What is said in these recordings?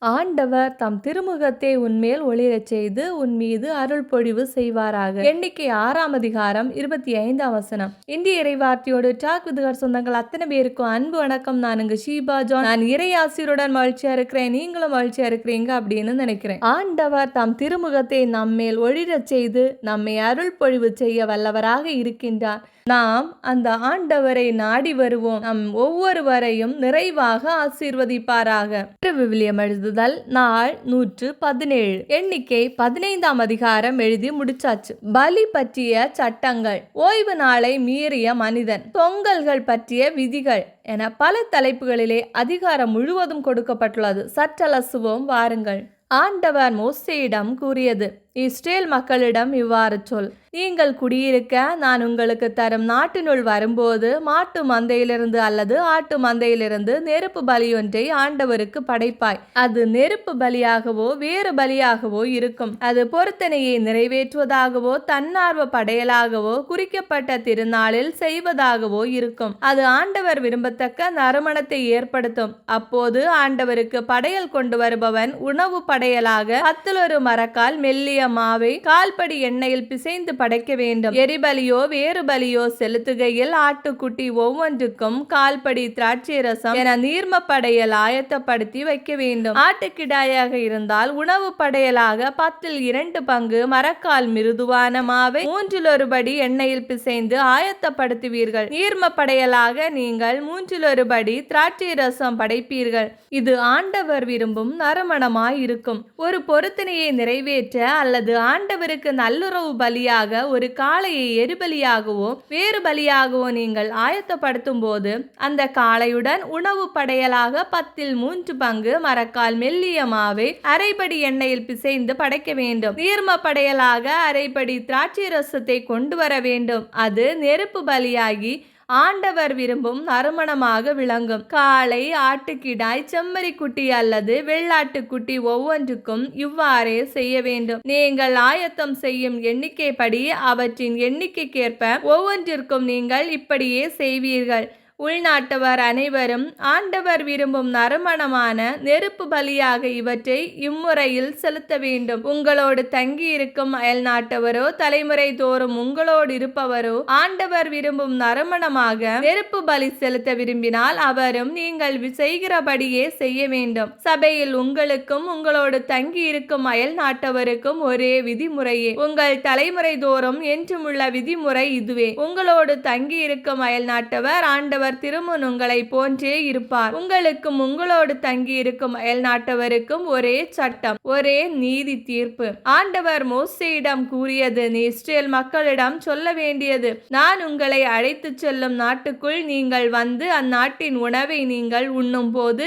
ஆண்டவர் தம் திருமுகத்தை உன்மேல் ஒளிரச் செய்து உன் மீது அருள் பொழிவு செய்வாராக. எண்ணிக்கை 6ஆம் அதிகாரம் 25ஆம் வசனம். இந்திய இறைவார்த்தையோடு டாக் வித்கார் சொந்தங்கள் அத்தனை பேருக்கும் அன்பு வணக்கம். நான் இங்கு ஷீபா ஜான். நான் இறை ஆசிரியருடன் மகிழ்ச்சியா இருக்கிறேன், நீங்களும் மகிழ்ச்சியா இருக்கிறீங்க அப்படின்னு நினைக்கிறேன். ஆண்டவர் தம் திருமுகத்தை நம்மேல் ஒளிரச் செய்து நம்மை அருள் பொழிவு செய்ய வல்லவராக இருக்கின்றார். நாம் அந்த ஆண்டவரை நாடி வருவோம். நம் ஒவ்வொருவரையும் நிறைவாக ஆசீர்வதிப்பாராக. விவிலியம் எழுதுதல் நாள் 117. எண்ணிக்கை 15ஆம் அதிகாரம் எழுதி முடிச்சாச்சு. பலி பற்றிய சட்டங்கள், ஓய்வு நாளை மீறிய மனிதன், தொங்கல்கள் பற்றிய விதிகள் என பல தலைப்புகளிலே அதிகாரம் முழுவதும் கொடுக்கப்பட்டுள்ளது. சற்றலசுவோம் வாருங்கள். ஆண்டவர் மோசேயிடம் கூறியது, இஸ்ரேல் மக்களிடம் இவ்வாறு சொல், நீங்கள் குடியிருக்க நான் உங்களுக்கு தரும் நாட்டினுள் வரும்போது மாட்டு மந்தையிலிருந்து அல்லது ஆட்டு மந்தையிலிருந்து நெருப்பு பலியொன்றை ஆண்டவருக்கு படைப்பாய். அது நெருப்பு பலியாகவோ வேறு பலியாகவோ இருக்கும். அது பொருத்தனையை நிறைவேற்றுவதாகவோ தன்னார்வ படையலாகவோ குறிக்கப்பட்ட திருநாளில் செய்வதாகவோ இருக்கும். அது ஆண்டவர் விரும்பத்தக்க நறுமணத்தை ஏற்படுத்தும். அப்போது ஆண்டவருக்கு படையல் கொண்டு வருபவன் உணவு படையலாக 10 மரக்கால் மெல்லிய மாவை கால்படி எண்ணெயில் பிசைந்து படைக்க வேண்டும். எரிபலியோ வேறு பலியோ செலுத்துகையில் ஆட்டுக்குட்டி ஒவ்வொன்றுக்கும் கால்படி திராட்சை ரசம் என நீர்ம படையல் ஆயத்தப்படுத்தி வைக்க வேண்டும். ஆட்டுக்கிடாயாக இருந்தால் உணவு படையலாக 10 பங்கு மரக்கால் மிருதுவான மாவை 3 படி எண்ணெயில் பிசைந்து ஆயத்தப்படுத்துவீர்கள். நீர்ம படையலாக நீங்கள் 3 படி திராட்சை ரசம் படைப்பீர்கள். இது ஆண்டவர் விரும்பும் நறுமணமாய் இருக்கும். ஒரு பொருத்தனையை நிறைவேற்ற அல்லது ஆண்டவருக்கு நல்லுறவு பலியாக ஒரு காளையை எரிபலியாகவோ வேறு பலியாகவோ நீங்கள் ஆயத்தப்படுத்தும் போது அந்த காளையுடன் உணவு படையலாக 10 பங்கு மரக்கால் மெல்லிய மாவை அரைபடி எண்ணெயில் பிசைந்து படைக்க வேண்டும். நீர்ம படையலாக அரைபடி திராட்சை ரசத்தை கொண்டு வர வேண்டும். அது நெருப்பு பலியாகி ஆண்டவர் விரும்பும் நறுமணமாக விளங்கும். காளை, ஆட்டுக்கிடாய், செம்மறி குட்டி அல்லது வெள்ளாட்டுக்குட்டி ஒவ்வொன்றுக்கும் இவ்வாறே செய்ய வேண்டும். நீங்கள் ஆயத்தம் செய்யும் எண்ணிக்கைப்படி அவற்றின் எண்ணிக்கைக்கேற்ப ஒவ்வொன்றிற்கும் நீங்கள் இப்படியே செய்வீர்கள். உள்நாட்டவர் அனைவரும் ஆண்டவர் விரும்பும் நறுமணமான நெருப்பு பலியாக இவற்றை இம்முறையில் செலுத்த வேண்டும். உங்களோடு தங்கியிருக்கும் அயல் நாட்டவரோ தலைமுறை தோறும் உங்களோடு இருப்பவரோ ஆண்டவர் விரும்பும் நறுமணமாக நெருப்பு பலி செலுத்த விரும்பினால் அவரும் நீங்கள் செய்கிறபடியே செய்ய வேண்டும். சபையில் உங்களுக்கும் உங்களோடு தங்கியிருக்கும் அயல் நாட்டவருக்கும் ஒரே விதிமுறையே. உங்கள் தலைமுறை தோறும் என்றுமுள்ள விதிமுறை இதுவே. உங்களோடு தங்கியிருக்கும் அயல் நாட்டவர் ஆண்டவர் திருமுன் உங்களை போன்றே இருப்பார். உங்களுக்கும் உங்களோடு தங்கி இருக்கும் அயல் நாட்டவருக்கும் ஒரே சட்டம், ஒரே நீதி தீர்ப்பு. ஆண்டவர் மோசேயிடம் கூறியது, நீ இஸ்ரேல் மக்களிடம் சொல்ல வேண்டியது, நான் உங்களை அழைத்து செல்லும் நாட்டுக்குள் நீங்கள் வந்து அந்நாட்டின் உணவை நீங்கள் உண்ணும் போது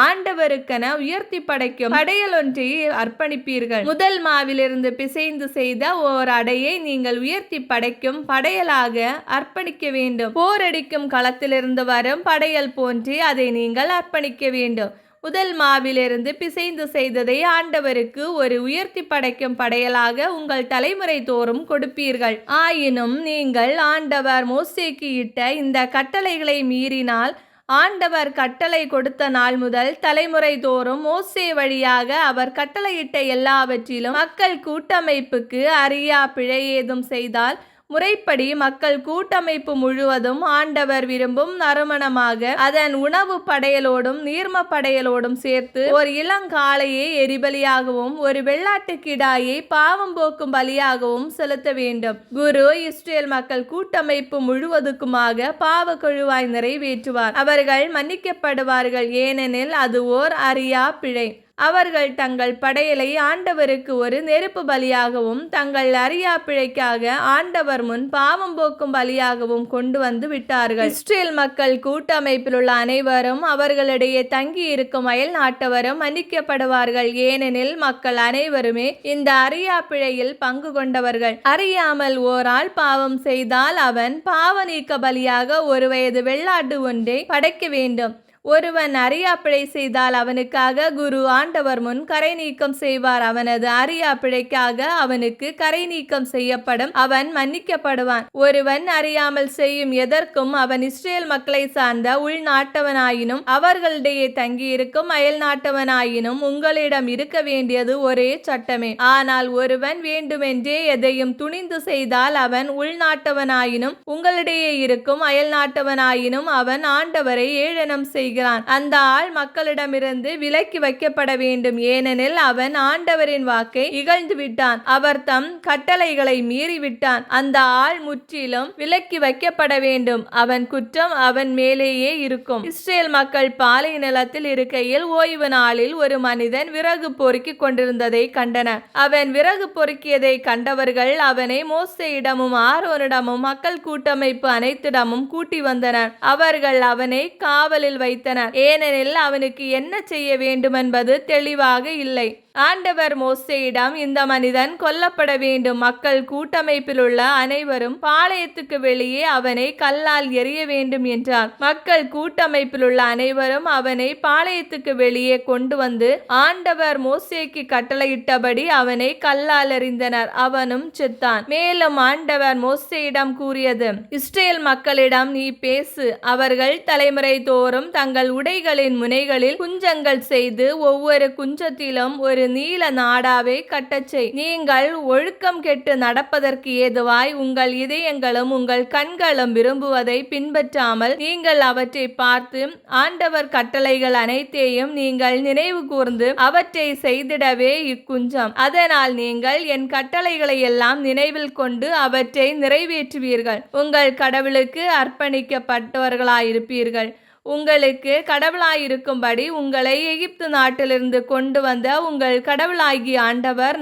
ஆண்டவருக்கென உயர்த்தி படைக்கும் படையல் ஒன்றை அர்ப்பணிப்பீர்கள். முதல் மாவிலிருந்து பிசைந்து செய்த ஓர் அடையை நீங்கள் உயர்த்தி படைக்கும் படையலாக அர்ப்பணிக்க வேண்டும். போரடிக்கும் களத்திலிருந்து வரும் படையல் போன்றே அதை நீங்கள் அர்ப்பணிக்க வேண்டும். முதல் மாவிலிருந்து பிசைந்து செய்ததை ஆண்டவருக்கு ஒரு உயர்த்தி படைக்கும் படையலாக உங்கள் தலைமுறை தோறும் கொடுப்பீர்கள். ஆயினும் நீங்கள் ஆண்டவர் மோசேக்கு இட்ட இந்த கட்டளைகளை மீறினால் ஆண்டவர் கட்டளை கொடுத்த நாள் முதல் தலைமுறை தோறும் மோசே வழியாக அவர் கட்டளையிட்ட எல்லாவற்றிலும் மக்கள் கூட்டமைப்புக்கு அறியா பிழை ஏதும் செய்தால் முறைப்படி மக்கள் கூட்டமைப்பு முழுவதும் ஆண்டவர் விரும்பும் நறுமணமாக அதன் உணவு படையலோடும் நீர்ம படையலோடும் சேர்த்து ஒரு இளங்காளையை எரிபலியாகவும் ஒரு வெள்ளாட்டுக்கிடாயை பாவம் போக்கும் பலியாகவும் செலுத்த வேண்டும். குரு இஸ்ரேல் மக்கள் கூட்டமைப்பு முழுவதுக்குமாக பாவ கழுவாய் நிறைவேற்றுவார். அவர்கள் மன்னிக்கப்படுவார்கள், ஏனெனில் அது ஓர் அறியா பிழை. அவர்கள் தங்கள் படையலை ஆண்டவருக்கு ஒரு நெருப்பு பலியாகவும் தங்கள் அறியா பிழைக்காக ஆண்டவர் முன் பாவம் போக்கும் பலியாகவும் கொண்டு வந்து விட்டார்கள். இஸ்ரேல் மக்கள் கூட்டமைப்பில் உள்ள அனைவரும் அவர்களிடையே தங்கி இருக்கும் அயல் நாட்டவரும் மன்னிக்கப்படுவார்கள், ஏனெனில் மக்கள் அனைவருமே இந்த அறியா பிழையில் பங்கு கொண்டவர்கள். அறியாமல் ஓரால் பாவம் செய்தால் அவன் பாவ நீக்க பலியாக 1 வயது வெள்ளாட்டு ஒன்றை படைக்க வேண்டும். ஒருவன் அறியாப்பிழை செய்தால் அவனுக்காக குரு ஆண்டவர் முன் கரை நீக்கம் செய்வார். அவனது அறியாப்பிழைக்காக அவனுக்கு கரை நீக்கம் செய்யப்படும். அவன் மன்னிக்கப்படுவான். ஒருவன் அறியாமல் செய்யும் எதற்கும் அவன் இஸ்ரேல் மக்களை சார்ந்த உள்நாட்டவனாயினும் அவர்களிடையே தங்கியிருக்கும் அயல் நாட்டவனாயினும் உங்களிடம் இருக்க வேண்டியது ஒரே சட்டமே. ஆனால் ஒருவன் வேண்டுமென்றே எதையும் துணிந்து செய்தால் அவன் உள்நாட்டவனாயினும் உங்களிடையே இருக்கும் அயல் நாட்டவனாயினும் அவன் ஆண்டவரை ஏளனம் செய்கிறான். அந்த ஆள் மக்களிடமிருந்து விலக்கி வைக்கப்பட வேண்டும். ஏனெனில் அவன் ஆண்டவரின் வாக்கை இகழ்ந்து விட்டான். அவர் தம் கட்டளைகளை மீறிவிட்டான். அந்த ஆள் முற்றிலும் விலக்கி வைக்கப்பட வேண்டும். அவன் குற்றம் அவன் மேலேயே இருக்கும். இஸ்ரேல் மக்கள் பாலை நிலத்தில் இருக்கையில் ஓய்வு நாளில் ஒரு மனிதன் விறகு பொறுக்கி கொண்டிருந்ததை கண்டனர். அவன் விறகு பொறுக்கியதை கண்டவர்கள் அவனை மோசேயிடமும் ஆரோனிடமும் மக்கள் கூட்டமைப்பு அனைத்திடமும் கூட்டி வந்தனர். அவர்கள் அவனை காவலில் வைத்தனர். ஏனெனில் அவனுக்கு என்ன செய்ய வேண்டுமென்பது தெளிவாக இல்லை. ஆண்டவர் மோசேயிடம், இந்த மனிதன் கொல்லப்பட வேண்டும். மக்கள் கூட்டமைப்பில் உள்ள அனைவரும் பாளையத்துக்கு வெளியே அவனை கல்லால் எறிய வேண்டும் என்றார். மக்கள் கூட்டமைப்பில் உள்ள அனைவரும் அவனை பாளையத்துக்கு வெளியே கொண்டு வந்து ஆண்டவர் மோசேக்கு கட்டளையிட்டபடி அவனை கல்லால் எறிந்தனர். அவனும் செத்தான். மேலும் ஆண்டவர் மோசேயிடம் கூறியது, இஸ்ரேல் மக்களிடம் நீ பேசு. அவர்கள் தலைமுறை தோறும் தங்கள் உடைகளின் முனைகளில் குஞ்சங்கள் செய்து ஒவ்வொரு குஞ்சத்திலும் ஒரு நீல நாடாவை கட்டச் செய். நீங்கள் ஒழுக்கம் கெட்டு நடப்பதற்கு ஏதுவாய் உங்கள் இதயங்களும் உங்கள் கண்களும் விரும்புவதை பின்பற்றாமல் நீங்கள் அவற்றை பார்த்து ஆண்டவர் கட்டளைகள் அனைத்தையும் நீங்கள் நினைவு கூர்ந்து அவற்றை செய்திடவே இக்குஞ்சம். அதனால் நீங்கள் என் கட்டளைகளை எல்லாம் நினைவில் கொண்டு அவற்றை நிறைவேற்றுவீர்கள். உங்கள் கடவுளுக்கு அர்ப்பணிக்கப்பட்டவர்களாயிருப்பீர்கள். உங்களுக்கு கடவுளாயிருக்கும்படி உங்களை எகிப்து நாட்டிலிருந்து கொண்டு வந்த உங்கள் கடவுளாகிய ஆண்டவர்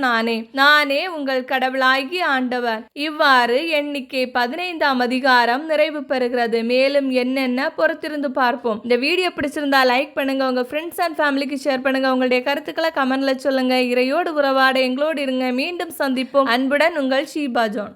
நானே உங்கள் கடவுளாகிய ஆண்டவர். இவ்வாறு எண்ணிக்கை 15ஆம் அதிகாரம் நிறைவு பெறுகிறது. மேலும் என்னென்ன பொறுத்திருந்து பார்ப்போம். இந்த வீடியோ பிடிச்சிருந்தா லைக் பண்ணுங்க, உங்க ஃப்ரெண்ட்ஸ் அண்ட் ஃபேமிலிக்கு ஷேர் பண்ணுங்க, உங்களுடைய கருத்துக்களை கமெண்ட்ல சொல்லுங்க. இறையோடு உறவாட எங்களோடு இருங்க. மீண்டும் சந்திப்போம். அன்புடன் உங்கள் ஷீபா ஜான்.